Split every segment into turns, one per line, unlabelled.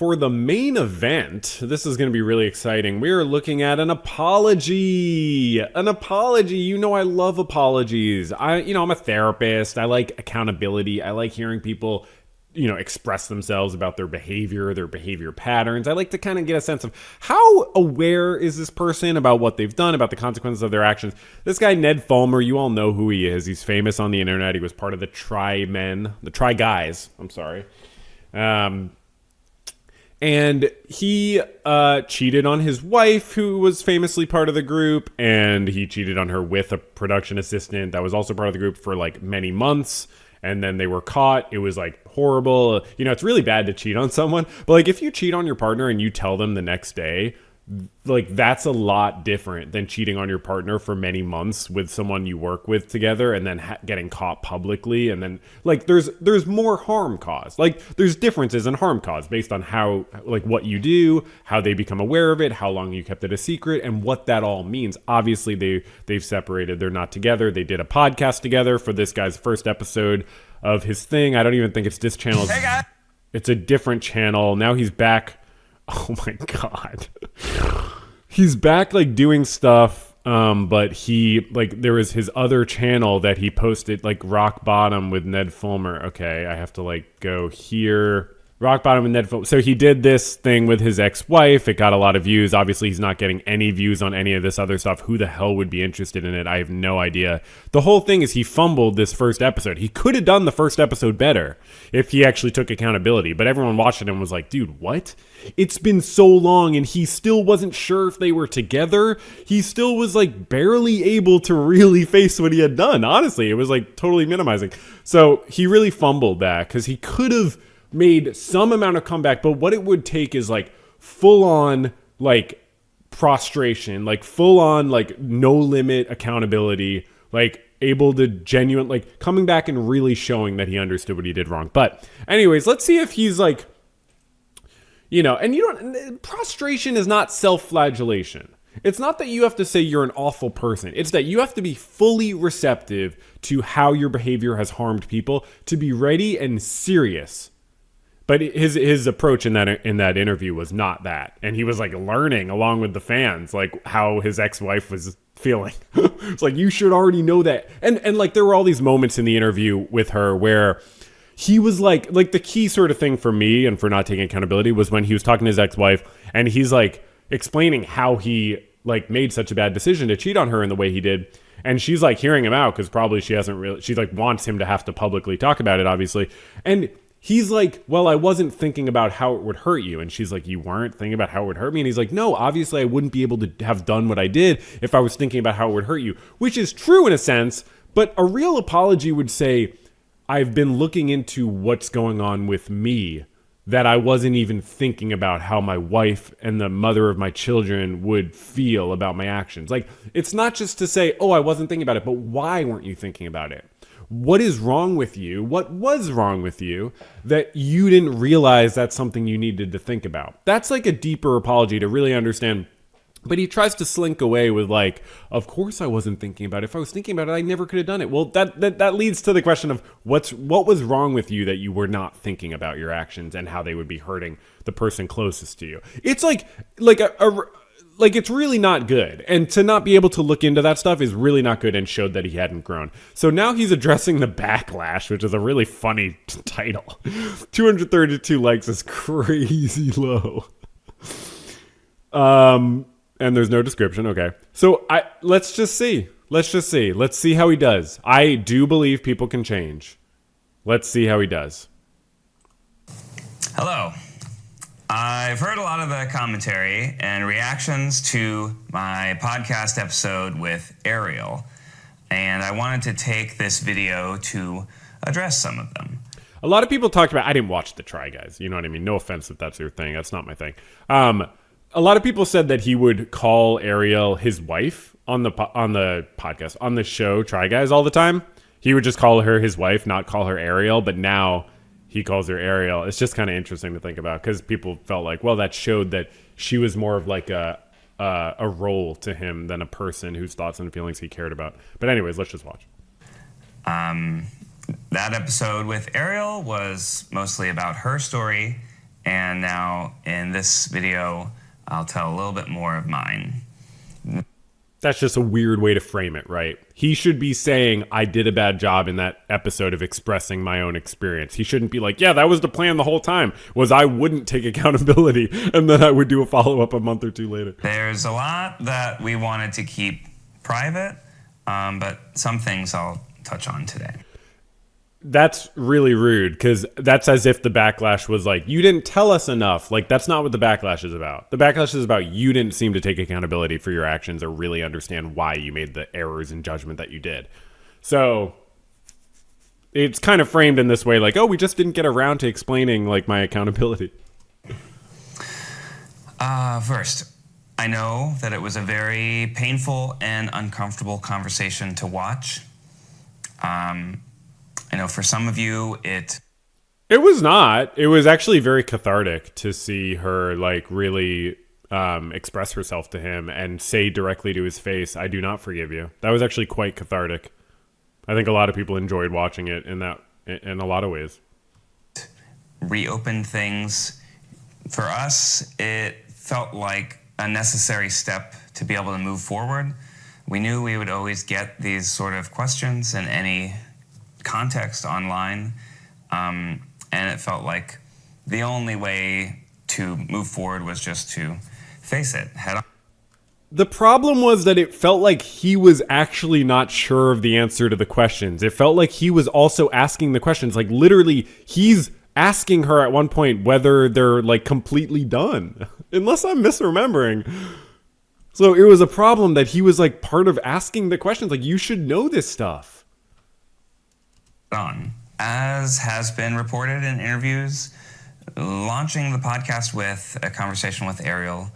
for the main event, this is going to be really exciting. We're looking at an apology. An apology. You know I love apologies. I'm a therapist. I like accountability. I like hearing people, express themselves about their behavior patterns. I like to kind of get a sense of how aware is this person about what they've done, about the consequences of their actions. This guy, Ned Fulmer, you all know who he is. He's famous on the internet. He was part of the Try Guys. I'm sorry. And he cheated on his wife, who was famously part of the group, and he cheated on her with a production assistant that was also part of the group for like many months. And then they were caught. It was like horrible. It's really bad to cheat on someone. But like if you cheat on your partner and you tell them the next day, like that's a lot different than cheating on your partner for many months with someone you work with together and then getting caught publicly. And then like there's more harm caused. Like there's differences in harm caused based on how, like what you do, how they become aware of it, how long you kept it a secret, and what that all means. Obviously they've separated. They're not together. They did a podcast together for this guy's first episode of his thing. I don't even think it's this channel. Hey guys. It's a different channel. Now he's back. Oh my God. He's back like doing stuff. But he there was his other channel that he posted, like Rock Bottom with Ned Fulmer. Okay, I have to like go here. Rock Bottom with Ned Fulmer. So he did this thing with his ex-wife. It got a lot of views. Obviously, he's not getting any views on any of this other stuff. Who the hell would be interested in it? I have no idea. The whole thing is he fumbled this first episode. He could have done the first episode better if he actually took accountability. But everyone watched it and was like, dude, what? It's been so long and he still wasn't sure if they were together. He still was like barely able to really face what he had done. Honestly, it was like totally minimizing. So he really fumbled that because he could have made some amount of comeback, but what it would take is like full on like prostration, like full on like no limit accountability, like able to genuine, like coming back and really showing that he understood what he did wrong. But anyways, let's see if he's like, and prostration is not self-flagellation. It's not that you have to say you're an awful person. It's that you have to be fully receptive to how your behavior has harmed people, to be ready and serious. But his approach in that interview was not that. And he was like learning along with the fans, like how his ex-wife was feeling. It's like, you should already know that. And like there were all these moments in the interview with her where he was like the key sort of thing for me and for not taking accountability was when he was talking to his ex-wife and he's like explaining how he like made such a bad decision to cheat on her in the way he did. And she's like hearing him out because probably she like wants him to have to publicly talk about it, obviously. And he's like, well, I wasn't thinking about how it would hurt you. And she's like, you weren't thinking about how it would hurt me? And he's like, no, obviously I wouldn't be able to have done what I did if I was thinking about how it would hurt you, which is true in a sense. But a real apology would say, I've been looking into what's going on with me, that I wasn't even thinking about how my wife and the mother of my children would feel about my actions. Like, it's not just to say, oh, I wasn't thinking about it, but why weren't you thinking about it? What is wrong with you? What was wrong with you that you didn't realize that's something you needed to think about? That's like a deeper apology to really understand. But he tries to slink away with like, of course I wasn't thinking about it. If I was thinking about it, I never could have done it. Well, that leads to the question of what was wrong with you that you were not thinking about your actions and how they would be hurting the person closest to you. It's like it's really not good. And to not be able to look into that stuff is really not good and showed that he hadn't grown. So now he's addressing the backlash, which is a really funny title. 232 likes is crazy low. And there's no description. Okay. So let's just see. Let's see how he does. I do believe people can change. Let's see how he does.
Hello. I've heard a lot of the commentary and reactions to my podcast episode with Ariel, and I wanted to take this video to address some of them.
A lot of people talked about, I didn't watch the Try Guys, you know what I mean? No offense if that's your thing, that's not my thing. A lot of people said that he would call Ariel his wife on the podcast, on the show Try Guys all the time. He would just call her his wife, not call her Ariel, but now he calls her Ariel. It's just kind of interesting to think about because people felt like, well, that showed that she was more of like a role to him than a person whose thoughts and feelings he cared about. But anyways, let's just watch.
That episode with Ariel was mostly about her story And now in this video, I'll tell a little bit more of mine.
That's just a weird way to frame it, right? He should be saying, I did a bad job in that episode of expressing my own experience. He shouldn't be like, yeah, that was the plan the whole time, was I wouldn't take accountability and then I would do a follow-up a month or two later.
There's a lot that we wanted to keep private, but some things I'll touch on today.
That's really rude, because that's as if the Backlash was like, you didn't tell us enough. Like, that's not what the Backlash is about. The Backlash is about you didn't seem to take accountability for your actions or really understand why you made the errors in judgment that you did. So it's kind of framed in this way, like, oh, we just didn't get around to explaining, like, my accountability.
First, I know that it was a very painful and uncomfortable conversation to watch. I know for some of you, it
was not. It was actually very cathartic to see her, like, really express herself to him and say directly to his face, I do not forgive you. That was actually quite cathartic. I think a lot of people enjoyed watching it in a lot of ways.
reopened things. For us, it felt like a necessary step to be able to move forward. We knew we would always get these sort of questions in any context online, and it felt like the only way to move forward was just to face it head on.
The problem was that it felt like he was actually not sure of the answer to the questions. It felt like he was also asking the questions. Like, literally, he's asking her at one point whether they're, like, completely done. Unless I'm misremembering. So it was a problem that he was, like, part of asking the questions. Like, you should know this stuff.
As has been reported in interviews, launching the podcast with a conversation with Ariel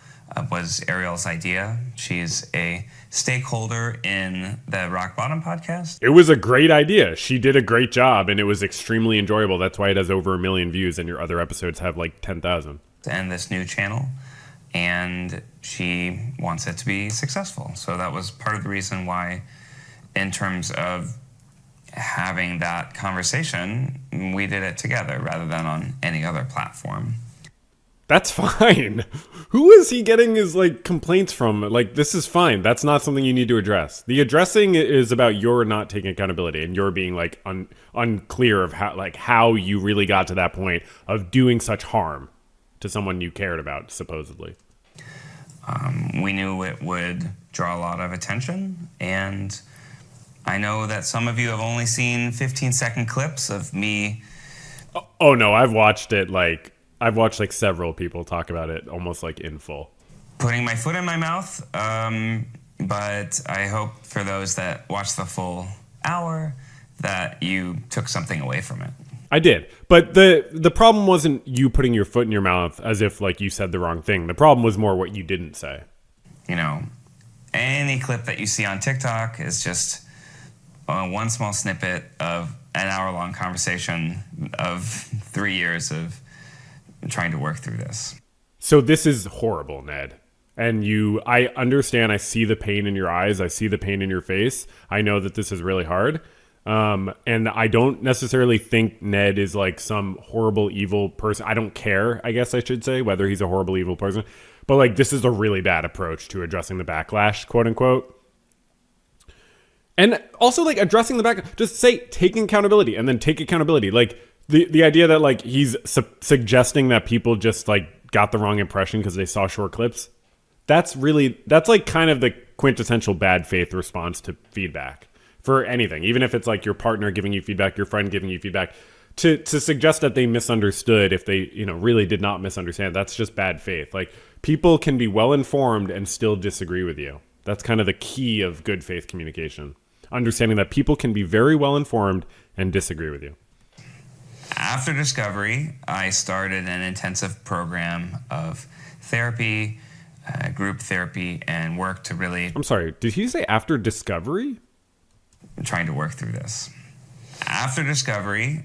was Ariel's idea. She's a stakeholder in the Rock Bottom podcast.
It was a great idea. She did a great job, and it was extremely enjoyable. That's why it has over 1 million views, and your other episodes have like 10,000.
And this new channel, and she wants it to be successful. So that was part of the reason why, in terms of having that conversation, we did it together rather than on any other platform.
That's fine. Who is he getting his like complaints from? Like, this is fine. That's not something you need to address. The addressing is about your not taking accountability and you're being like unclear of how you really got to that point of doing such harm to someone you cared about, supposedly.
We knew it would draw a lot of attention, and I know that some of you have only seen 15-second clips of me.
Oh no, I've watched several people talk about it almost like in full.
Putting my foot in my mouth, but I hope for those that watched the full hour that you took something away from it.
I did, but the problem wasn't you putting your foot in your mouth as if like you said the wrong thing. The problem was more what you didn't say.
You know, any clip that you see on TikTok is just one small snippet of an hour-long conversation of 3 years of trying to work through this.
So this is horrible, Ned. And I understand, I see the pain in your eyes, I see the pain in your face. I know that this is really hard. And I don't necessarily think Ned is like some horrible, evil person. I don't care, I guess I should say, whether he's a horrible, evil person. But like, this is a really bad approach to addressing the backlash, quote unquote. And also like addressing the backlash, just say taking accountability and then take accountability. Like, the idea that like he's suggesting that people just like got the wrong impression because they saw short clips, that's like kind of the quintessential bad faith response to feedback for anything, even if it's like your partner giving you feedback, your friend giving you feedback, to suggest that they misunderstood if they really did not misunderstand. That's just bad faith. Like, people can be well informed and still disagree with you. That's kind of the key of good faith communication, understanding that people can be very well informed and disagree with you.
After Discovery, I started an intensive program of therapy, group therapy, and work to really...
I'm sorry, did he say after Discovery?
Trying to work through this. After Discovery...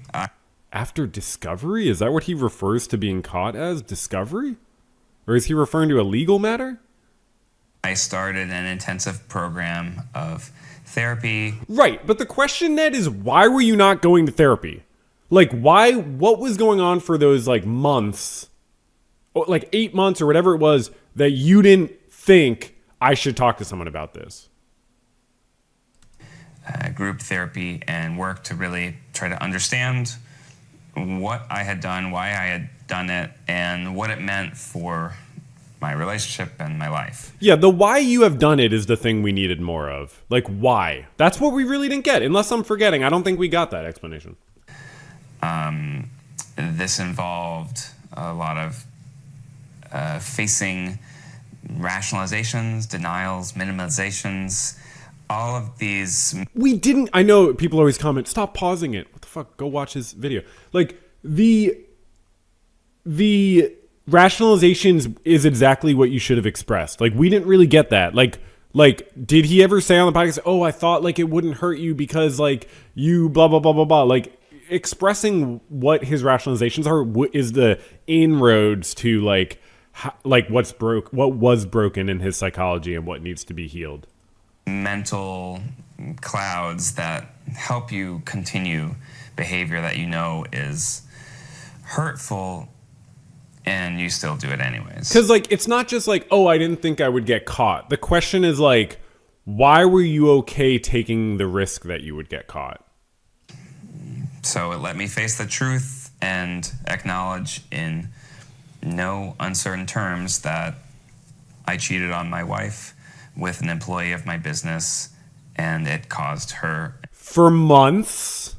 After Discovery? Is that what he refers to being caught as? Discovery? Or is he referring to a legal matter?
I started an intensive program of therapy.
Right, but the question, Ned, is why were you not going to therapy? Like, what was going on for those, like, months like 8 months or whatever it was, that you didn't think I should talk to someone about this?
Group therapy and work to really try to understand what I had done, why I had done it, and what it meant for my relationship and my life.
Yeah, the why you have done it is the thing we needed more of. Like, why? That's what we really didn't get. Unless I'm forgetting. I don't think we got that explanation.
This involved a lot of facing rationalizations, denials, minimizations, all of these.
We didn't. I know people always comment, stop pausing it. What the fuck? Go watch his video. Like, the rationalizations is exactly what you should have expressed. Like, we didn't really get that. Like, did he ever say on the podcast, oh, I thought like it wouldn't hurt you because like you blah, blah, blah, blah, blah. Like, expressing what his rationalizations are is the inroads to like what was broken in his psychology and what needs to be healed.
Mental clouds that help you continue behavior that you know is hurtful, and you still do it anyways.
Because like, it's not just like, oh, I didn't think I would get caught. The question is like, why were you okay taking the risk that you would get caught?
So it let me face the truth and acknowledge in no uncertain terms that I cheated on my wife with an employee of my business, and it caused her
For months.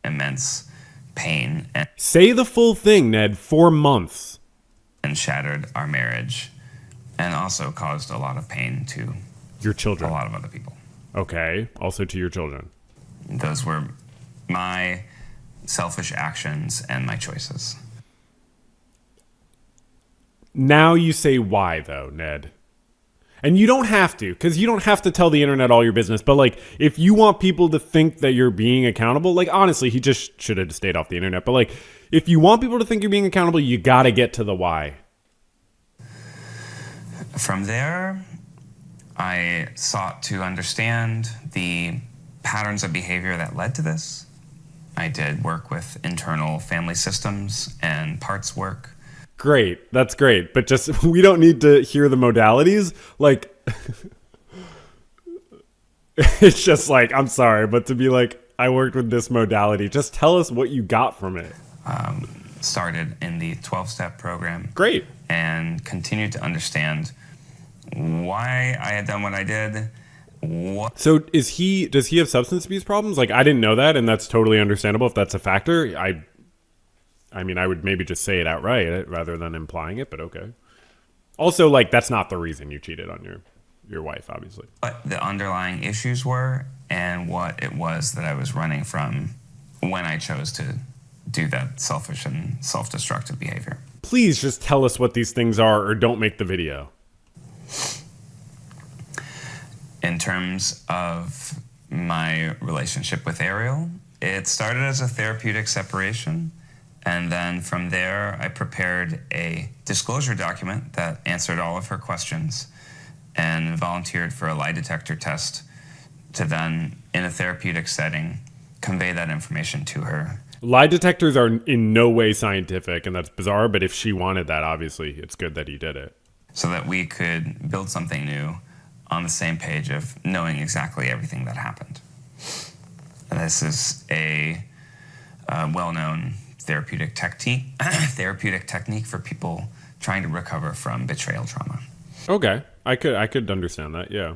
immense pain and
Say the full thing, Ned. 4 months.
shattered our marriage, and also caused a lot of pain to
Your
a
children.
lot of other people.
Okay. Also to your children.
Those were my selfish actions and my choices.
Now you say why, though, Ned. And you don't have to, because you don't have to tell the internet all your business. But, like, if you want people to think that you're being accountable, like, honestly, he just should have stayed off the internet. But, like, if you want people to think you're being accountable, you got to get to the why.
From there, I sought to understand the patterns of behavior that led to this. I did work with internal family systems and parts work.
Great. That's great. But just, we don't need to hear the modalities. Like, it's just like, I'm sorry, but to be like, I worked with this modality, just tell us what you got from it.
Started in the 12-step program.
Great.
And continued to understand why I had done what I did.
So does he have substance abuse problems? Like, I didn't know that, and that's totally understandable if that's a factor. I mean, I would maybe just say it outright rather than implying it, but okay. Also, like, that's not the reason you cheated on your wife, obviously.
What the underlying issues were and what it was that I was running from when I chose to do that selfish and self-destructive behavior.
Please just tell us what these things are, or don't make the video.
In terms of my relationship with Ariel, it started as a therapeutic separation. And then from there, I prepared a disclosure document that answered all of her questions and volunteered for a lie detector test to then, in a therapeutic setting, convey that information to her.
Lie detectors are in no way scientific, and that's bizarre, but if she wanted that, obviously, it's good that he did it.
So that we could build something new on the same page of knowing exactly everything that happened. And this is a well-known therapeutic technique for people trying to recover from betrayal trauma.
Okay, I could understand that. Yeah,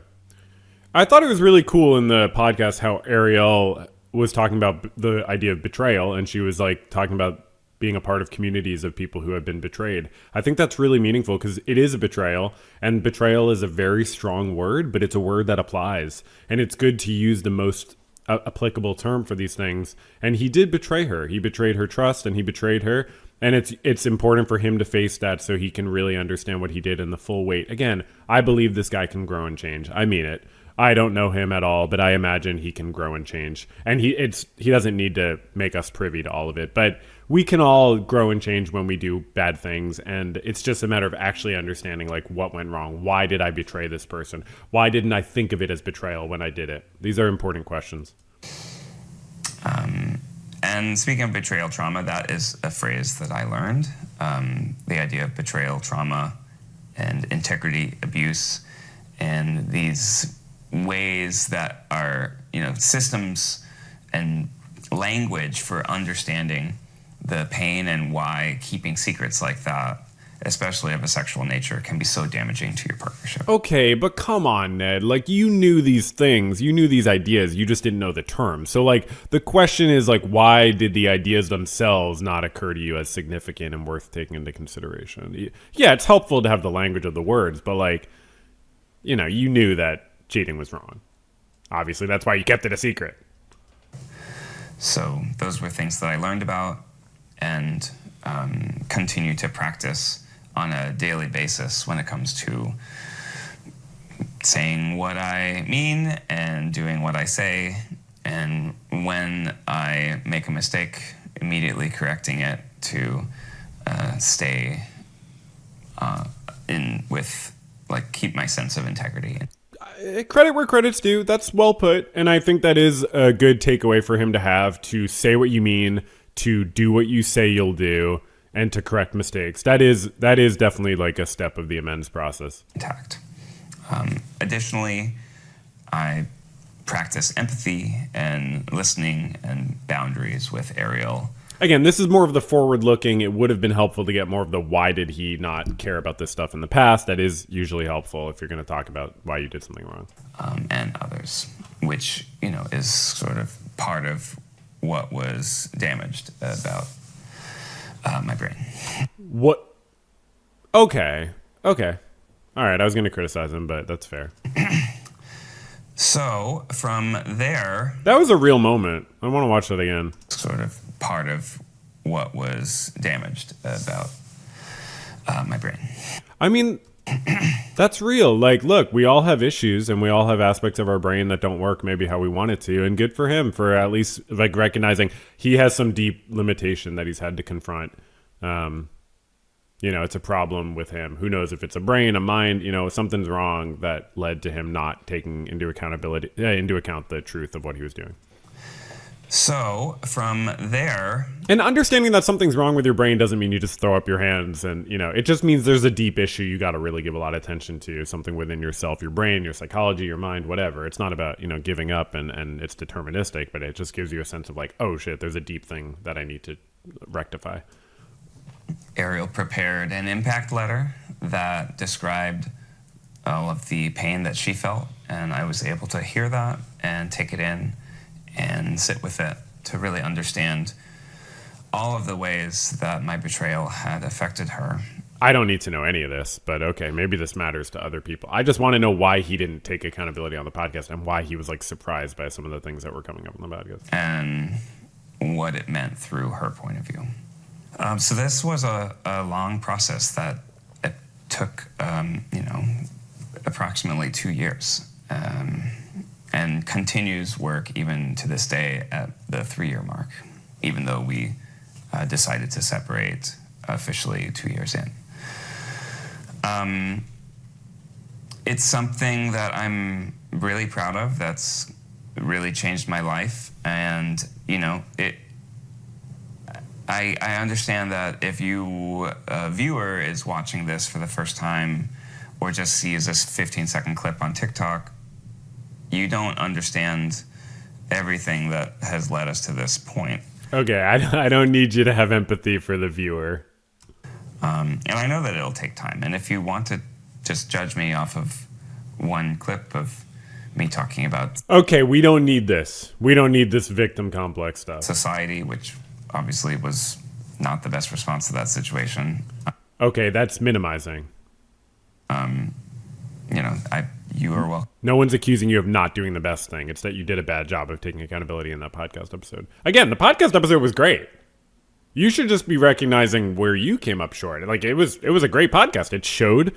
I thought it was really cool in the podcast how Ariel was talking about the idea of betrayal, and she was like talking about being a part of communities of people who have been betrayed. I think that's really meaningful because it is a betrayal, and betrayal is a very strong word, but it's a word that applies, and it's good to use the most applicable term for these things. And he did betray her. He betrayed her trust, and he betrayed her. And it's important for him to face that so he can really understand what he did in the full weight. Again, I believe this guy can grow and change. I mean it. I don't know him at all, but I imagine he can grow and change. And he doesn't need to make us privy to all of it. But we can all grow and change when we do bad things. And it's just a matter of actually understanding like what went wrong. Why did I betray this person? Why didn't I think of it as betrayal when I did it? These are important questions.
And speaking of betrayal trauma, that is a phrase that I learned. The idea of betrayal trauma and integrity abuse, and these ways that are, systems and language for understanding the pain and why keeping secrets like that, especially of a sexual nature, can be so damaging to your partnership.
Okay, but come on, Ned. Like, you knew these things, you knew these ideas, you just didn't know the terms. So, like, the question is, like, why did the ideas themselves not occur to you as significant and worth taking into consideration? Yeah, it's helpful to have the language of the words, but, like, you knew that cheating was wrong. Obviously, that's why you kept it a secret.
So, those were things that I learned about and continue to practice on a daily basis when it comes to saying what I mean and doing what I say, and when I make a mistake, immediately correcting it to stay keep my sense of integrity.
Credit where credit's due. That's well put, and I think that is a good takeaway for him to have, to say what you mean, to do what you say you'll do, and to correct mistakes. That is definitely like a step of the amends process.
Intact. Additionally, I practice empathy and listening and boundaries with Ariel.
Again, this is more of the forward-looking. It would have been helpful to get more of the why did he not care about this stuff in the past. That is usually helpful if you're going to talk about why you did something wrong.
And others, which, is sort of part of what was damaged about my brain.
What? Okay. All right, I was going to criticize him, but that's fair.
So, from there...
That was a real moment. I want to watch that again.
Sort of part of what was damaged about my brain.
I mean, that's real. Like, look, we all have issues, and we all have aspects of our brain that don't work maybe how we want it to, and good for him for at least, like, recognizing he has some deep limitation that he's had to confront. It's a problem with him. Who knows if it's a brain, a mind, something's wrong that led to him not taking into account the truth of what he was doing.
So from there...
And understanding that something's wrong with your brain doesn't mean you just throw up your hands and, it just means there's a deep issue you got to really give a lot of attention to, something within yourself, your brain, your psychology, your mind, whatever. It's not about, giving up and it's deterministic, but it just gives you a sense of like, oh shit, there's a deep thing that I need to rectify.
Ariel prepared an impact letter that described all of the pain that she felt, and I was able to hear that and take it in and sit with it to really understand all of the ways that my betrayal had affected her.
I don't need to know any of this, but okay, maybe this matters to other people. I just want to know why he didn't take accountability on the podcast and why he was like surprised by some of the things that were coming up on the podcast.
And what it meant through her point of view. So this was a long process that it took, approximately 2 years. And continues work even to this day at the 3-year mark, even though we decided to separate officially 2 years in. It's something that I'm really proud of. That's really changed my life. And, I understand that if a viewer is watching this for the first time or just sees this 15-second clip on TikTok, you don't understand everything that has led us to this point.
Okay, I don't need you to have empathy for the viewer.
And I know that it'll take time. And if you want to just judge me off of one clip of me talking about...
Okay, we don't need this. We don't need this victim complex stuff.
Society, which obviously was not the best response to that situation.
Okay, that's minimizing.
You are welcome.
No one's accusing you of not doing the best thing. It's that you did a bad job of taking accountability in that podcast episode. Again, the podcast episode was great. You should just be recognizing where you came up short. Like, it was a great podcast. It showed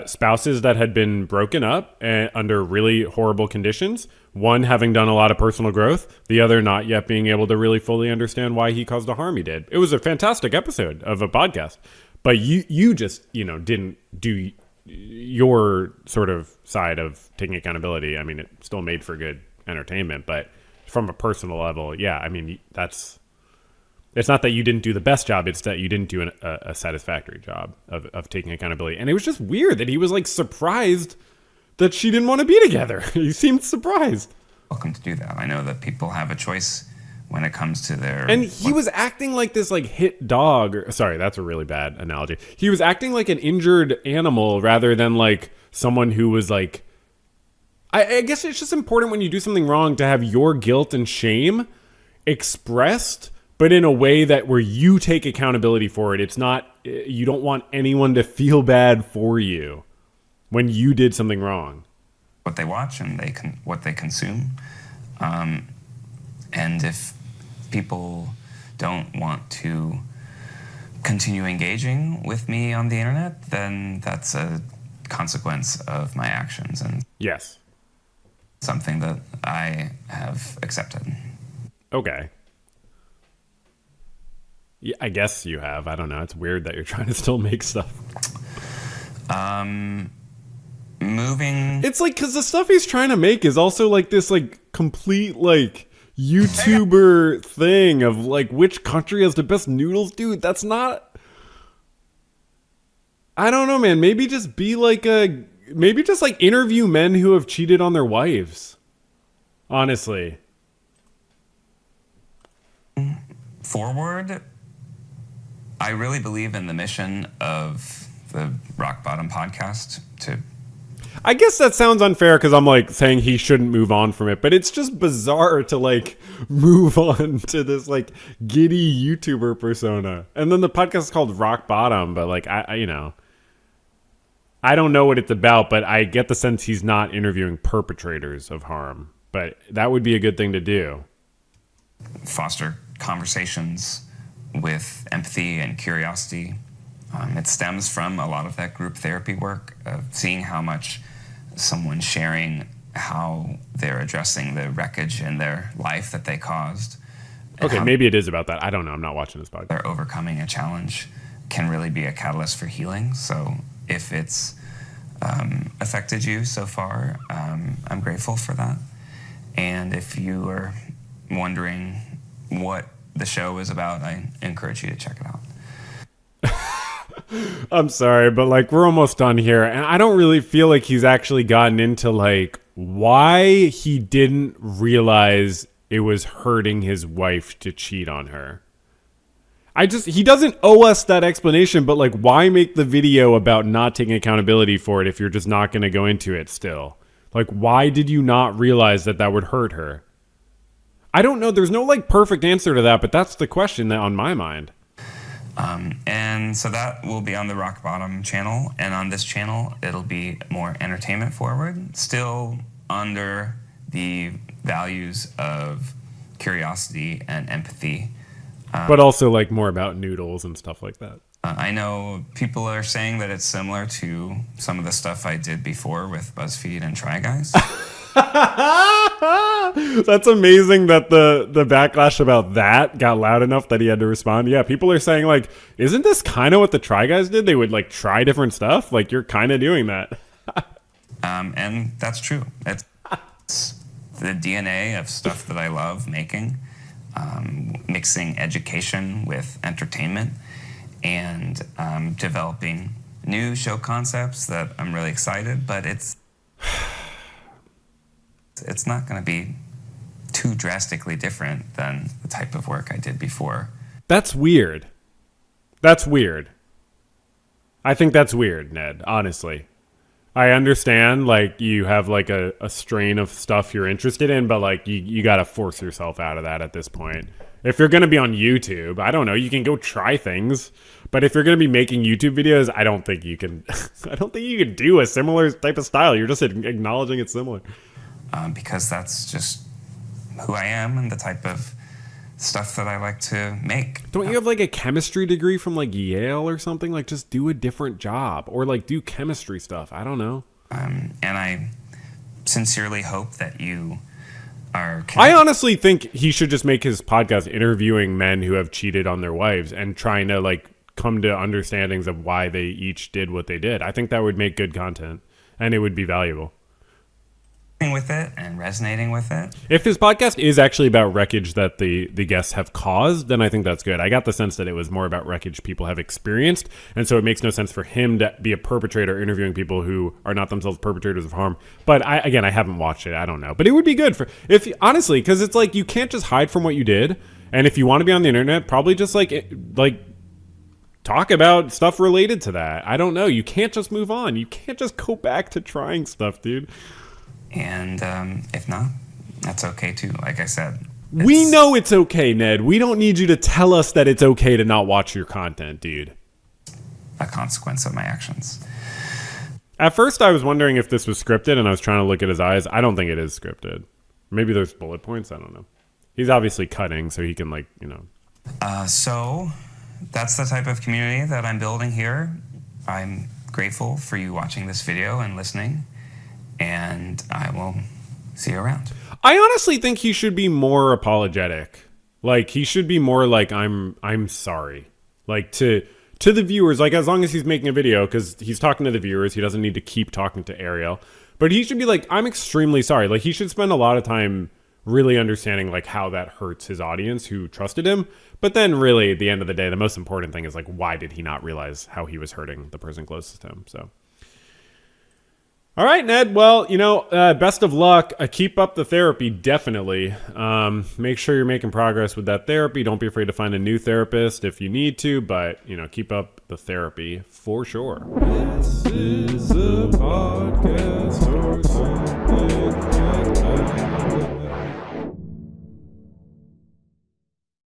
spouses that had been broken up under really horrible conditions. One having done a lot of personal growth, the other not yet being able to really fully understand why he caused the harm he did. It was a fantastic episode of a podcast. But you just, didn't do your sort of side of taking accountability. I mean, it still made for good entertainment, but from a personal level, yeah, I mean, that's It's not that you didn't do the best job. It's that you didn't do a satisfactory job of taking accountability. And it was just weird that he was like surprised that she didn't want to be together. He seemed surprised.
Welcome to do that. I know that people have a choice when it comes to their...
And he was acting like this like hit dog. Sorry, that's a really bad analogy. He was acting like an injured animal rather than like someone who was like... I guess it's just important when you do something wrong to have your guilt and shame expressed, but in a way that where you take accountability for it. It's not... You don't want anyone to feel bad for you when you did something wrong.
What they watch and what they consume. And if people don't want to continue engaging with me on the internet, then that's a consequence of my actions and
yes,
something that I have accepted.
Okay. Yeah, I guess you have. I don't know. It's weird that you're trying to still make stuff.
Moving.
It's like, because the stuff he's trying to make is also like this like complete like YouTuber thing of like which country has the best noodles. Dude, that's not... I don't know, man. Maybe just be like maybe just like interview men who have cheated on their wives. Honestly.
Forward, I really believe in the mission of the Rock Bottom podcast to...
I guess that sounds unfair because I'm like saying he shouldn't move on from it, but it's just bizarre to like move on to this like giddy YouTuber persona. And then the podcast is called Rock Bottom, but like I you know, I don't know what it's about, but I get the sense he's not interviewing perpetrators of harm, but that would be a good thing to do.
Foster conversations with empathy and curiosity. It stems from a lot of that group therapy work, of seeing how much someone sharing how they're addressing the wreckage in their life that they caused.
Okay, maybe it is about that. I don't know. I'm not watching this podcast.
They're overcoming a challenge can really be a catalyst for healing. So if it's affected you so far, I'm grateful for that. And if you are wondering what the show is about, I encourage you to check it out.
I'm sorry, but like we're almost done here, and I don't really feel like he's actually gotten into like why he didn't realize it was hurting his wife to cheat on her. He doesn't owe us that explanation, but like why make the video about not taking accountability for it if you're just not going to go into it still? Like why did you not realize that would hurt her? I don't know. There's no like perfect answer to that, but that's the question that on my mind.
And so that will be on the Rock Bottom channel, and on this channel it'll be more entertainment forward, still under the values of curiosity and empathy.
But also like more about noodles and stuff like that.
I know people are saying that it's similar to some of the stuff I did before with BuzzFeed and Try Guys.
That's amazing that the backlash about that got loud enough that he had to respond. Yeah, people are saying like, isn't this kind of what the Try Guys did? They would like try different stuff. Like you're kind of doing that.
And that's true. It's the DNA of stuff that I love making, mixing education with entertainment, and developing new show concepts that I'm really excited, but it's not going to be too drastically different than the type of work I did before.
That's weird. That's weird. I think that's weird, Ned, honestly. I understand, like, you have, like, a strain of stuff you're interested in, but, like, you got to force yourself out of that at this point. If you're going to be on YouTube, I don't know, you can go try things. But if you're going to be making YouTube videos, I don't think you can do a similar type of style. You're just acknowledging it's similar.
Because that's just who I am and the type of stuff that I like to make.
Don't you have like a chemistry degree from like Yale or something? Like just do a different job or like do chemistry stuff. I don't know.
And I sincerely hope that you are...
I honestly think he should just make his podcast interviewing men who have cheated on their wives and trying to like come to understandings of why they each did what they did. I think that would make good content and it would be valuable.
with it and resonating with it.
If his podcast is actually about wreckage that the guests have caused, then I think that's good. I got the sense that it was more about wreckage people have experienced, and so it makes no sense for him to be a perpetrator interviewing people who are not themselves perpetrators of harm. But I haven't watched it. I don't know. But it would be good for, if honestly, because it's like you can't just hide from what you did, and if you want to be on the internet, probably just like talk about stuff related to that. I don't know. You can't just move on. You can't just go back to trying stuff, dude.
And if not, that's okay too. Like I said,
we know it's okay, Ned. We don't need you to tell us that it's okay to not watch your content, dude.
A consequence of my actions.
At first, I was wondering if this was scripted, and I was trying to look at his eyes. I don't think it is scripted. Maybe there's bullet points. I don't know. He's obviously cutting, so he can,
So that's the type of community that I'm building here. I'm grateful for you watching this video and listening, and I will see you around.
I honestly think he should be more apologetic. Like, he should be more like, I'm sorry. Like, to the viewers, like, as long as he's making a video, because he's talking to the viewers, he doesn't need to keep talking to Ariel. But he should be like, I'm extremely sorry. Like, he should spend a lot of time really understanding, like, how that hurts his audience who trusted him. But then, really, at the end of the day, the most important thing is, like, why did he not realize how he was hurting the person closest to him? So, all right, Ned. Well, best of luck. Keep up the therapy, definitely. Make sure you're making progress with that therapy. Don't be afraid to find a new therapist if you need to, but, keep up the therapy for sure. This is a podcast or something like that.